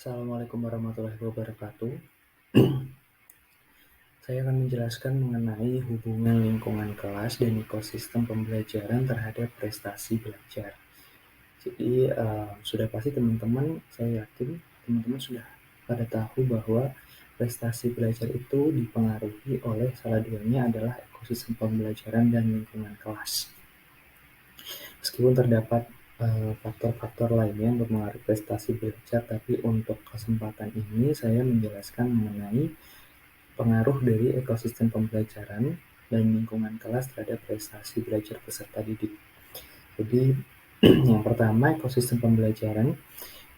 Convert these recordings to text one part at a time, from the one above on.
Assalamualaikum warahmatullahi wabarakatuh. Saya akan menjelaskan mengenai hubungan lingkungan kelas dan ekosistem pembelajaran terhadap prestasi belajar. Jadi, sudah pasti teman-teman, saya yakin teman-teman sudah pada tahu bahwa prestasi belajar itu dipengaruhi oleh salah duanya adalah ekosistem pembelajaran dan lingkungan kelas. Meskipun terdapat faktor-faktor lainnya yang mempengaruhi prestasi belajar, tapi untuk kesempatan ini saya menjelaskan mengenai pengaruh dari ekosistem pembelajaran dan lingkungan kelas terhadap prestasi belajar peserta didik. Jadi, yang pertama, ekosistem pembelajaran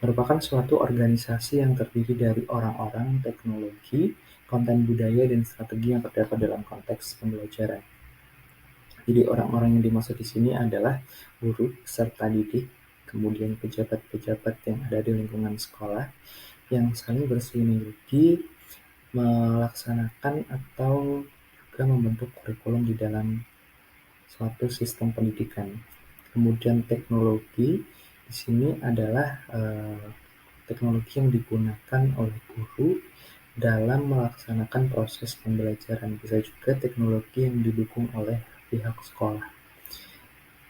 merupakan suatu organisasi yang terdiri dari orang-orang, teknologi, konten budaya, dan strategi yang terdapat dalam konteks pembelajaran. Jadi orang-orang yang dimaksud di sini adalah guru, peserta didik, kemudian pejabat-pejabat yang ada di lingkungan sekolah yang saling bersinergi melaksanakan atau juga membentuk kurikulum di dalam suatu sistem pendidikan. Kemudian teknologi di sini adalah teknologi yang digunakan oleh guru dalam melaksanakan proses pembelajaran. Bisa juga teknologi yang didukung oleh pihak sekolah.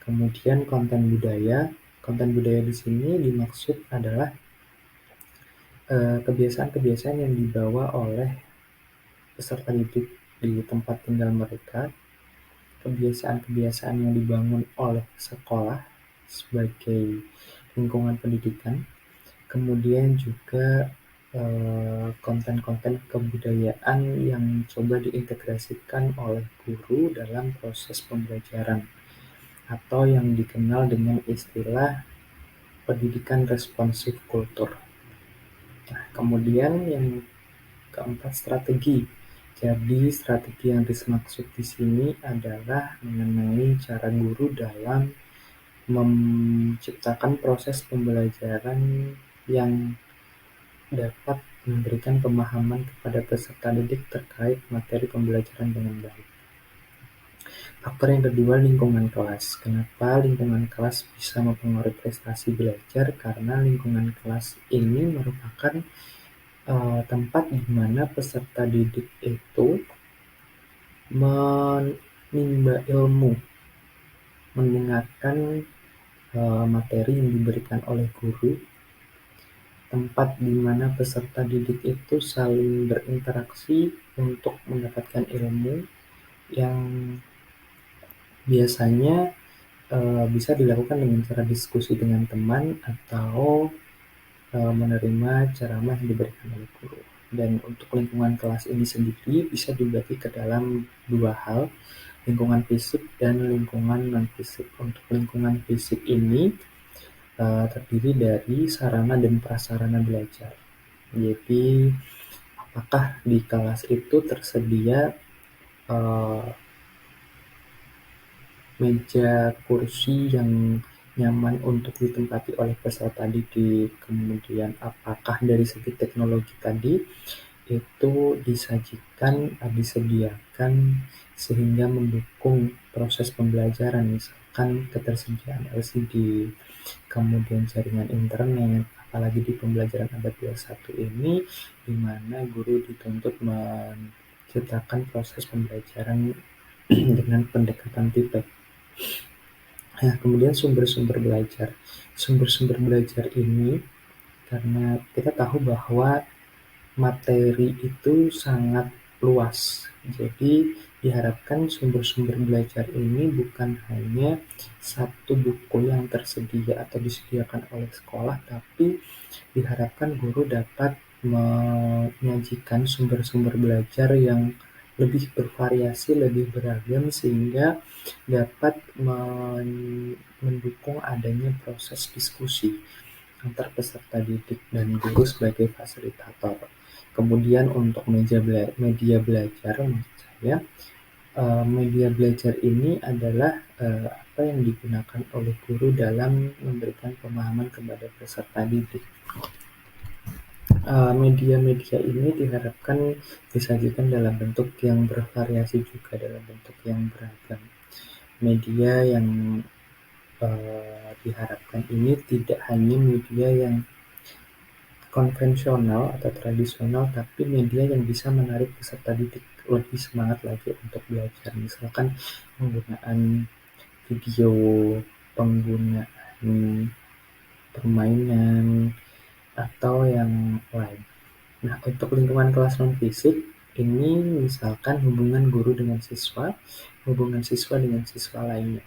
Kemudian konten budaya. Konten budaya di sini dimaksud adalah kebiasaan-kebiasaan yang dibawa oleh peserta didik di tempat tinggal mereka, kebiasaan-kebiasaan yang dibangun oleh sekolah sebagai lingkungan pendidikan, kemudian juga konten-konten kebudayaan yang coba diintegrasikan oleh guru dalam proses pembelajaran atau yang dikenal dengan istilah pendidikan responsif kultur. Nah, kemudian yang keempat, strategi. Jadi strategi yang dimaksud di sini adalah mengenai cara guru dalam menciptakan proses pembelajaran yang dapat memberikan pemahaman kepada peserta didik terkait materi pembelajaran dengan baik. Faktor yang kedua, lingkungan kelas. Kenapa lingkungan kelas bisa mempengaruhi prestasi belajar? Karena lingkungan kelas ini merupakan tempat di mana peserta didik itu menimba ilmu, mendengarkan materi yang diberikan oleh guru, tempat di mana peserta didik itu saling berinteraksi untuk mendapatkan ilmu yang biasanya bisa dilakukan dengan cara diskusi dengan teman atau menerima ceramah yang diberikan oleh guru. Dan untuk lingkungan kelas ini sendiri bisa dibagi ke dalam dua hal, lingkungan fisik dan lingkungan non-fisik. Untuk lingkungan fisik ini terdiri dari sarana dan prasarana belajar. Jadi apakah di kelas itu tersedia meja kursi yang nyaman untuk ditempati oleh peserta didik, kemudian apakah dari segi teknologi tadi itu disediakan sehingga mendukung proses pembelajaran, misalkan ketersediaan LCD, kemudian jaringan internet, apalagi di pembelajaran abad 21 ini, di mana guru dituntut menciptakan proses pembelajaran dengan pendekatan tipek. Nah, kemudian sumber-sumber belajar. Sumber-sumber belajar ini, karena kita tahu bahwa materi itu sangat luas. Jadi diharapkan sumber-sumber belajar ini bukan hanya satu buku yang tersedia atau disediakan oleh sekolah, tapi diharapkan guru dapat menyajikan sumber-sumber belajar yang lebih bervariasi, lebih beragam, sehingga dapat mendukung adanya proses diskusi antar peserta didik dan guru sebagai fasilitator. Kemudian untuk media belajar, maksud saya, media belajar ini adalah apa yang digunakan oleh guru dalam memberikan pemahaman kepada peserta didik. Media-media ini diharapkan disajikan dalam bentuk yang bervariasi juga, dalam bentuk yang beragam. Media yang diharapkan ini tidak hanya media yang konvensional atau tradisional, tapi media yang bisa menarik peserta didik lebih semangat lagi untuk belajar. Misalkan penggunaan video, penggunaan permainan, atau yang lain. Nah, untuk lingkungan kelas non-fisik, ini misalkan hubungan guru dengan siswa, hubungan siswa dengan siswa lainnya.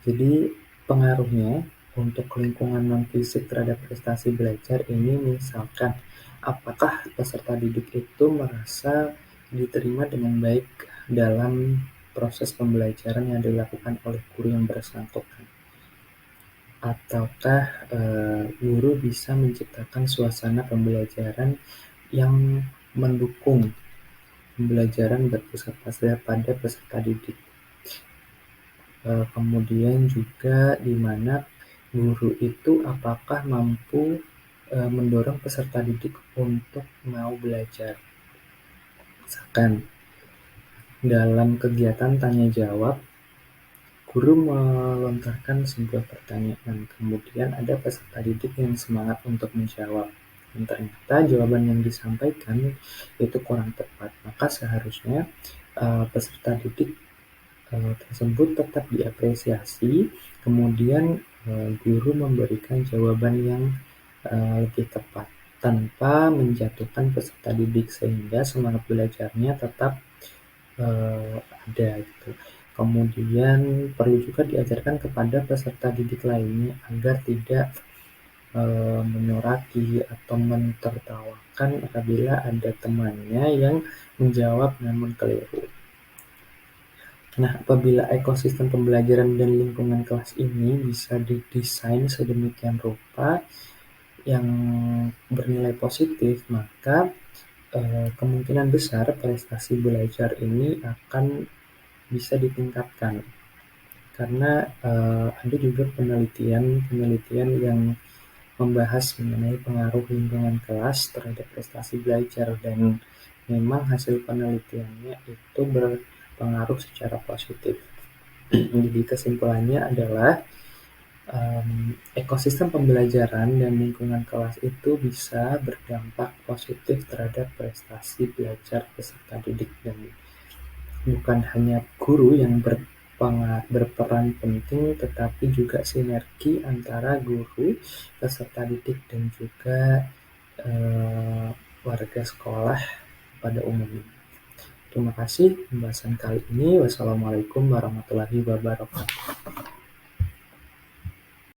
Jadi, pengaruhnya untuk lingkungan non-fisik terhadap prestasi belajar ini misalkan, apakah peserta didik itu merasa diterima dengan baik dalam proses pembelajaran yang dilakukan oleh guru yang bersangkutan. Ataukah guru bisa menciptakan suasana pembelajaran yang mendukung pembelajaran berpusat pada peserta didik. Kemudian juga di mana guru itu apakah mampu mendorong peserta didik untuk mau belajar. Misalkan dalam kegiatan tanya jawab, guru melontarkan sebuah pertanyaan, kemudian ada peserta didik yang semangat untuk menjawab. Dan ternyata jawaban yang disampaikan itu kurang tepat, maka seharusnya peserta didik tersebut tetap diapresiasi, kemudian guru memberikan jawaban yang lebih tepat tanpa menjatuhkan peserta didik sehingga semangat belajarnya tetap ada gitu. Kemudian perlu juga diajarkan kepada peserta didik lainnya agar tidak menyoraki atau mentertawakan apabila ada temannya yang menjawab namun keliru. Nah, apabila ekosistem pembelajaran dan lingkungan kelas ini bisa didesain sedemikian rupa yang bernilai positif, maka kemungkinan besar prestasi belajar ini akan bisa ditingkatkan. Karena ada juga penelitian yang membahas mengenai pengaruh lingkungan kelas terhadap prestasi belajar, dan memang hasil penelitiannya itu berpengaruh secara positif. Jadi kesimpulannya adalah ekosistem pembelajaran dan lingkungan kelas itu bisa berdampak positif terhadap prestasi belajar peserta didik, dan bukan hanya guru yang berperan penting, tetapi juga sinergi antara guru, peserta didik, dan juga warga sekolah pada umumnya. Terima kasih pembahasan kali ini. Wassalamualaikum warahmatullahi wabarakatuh.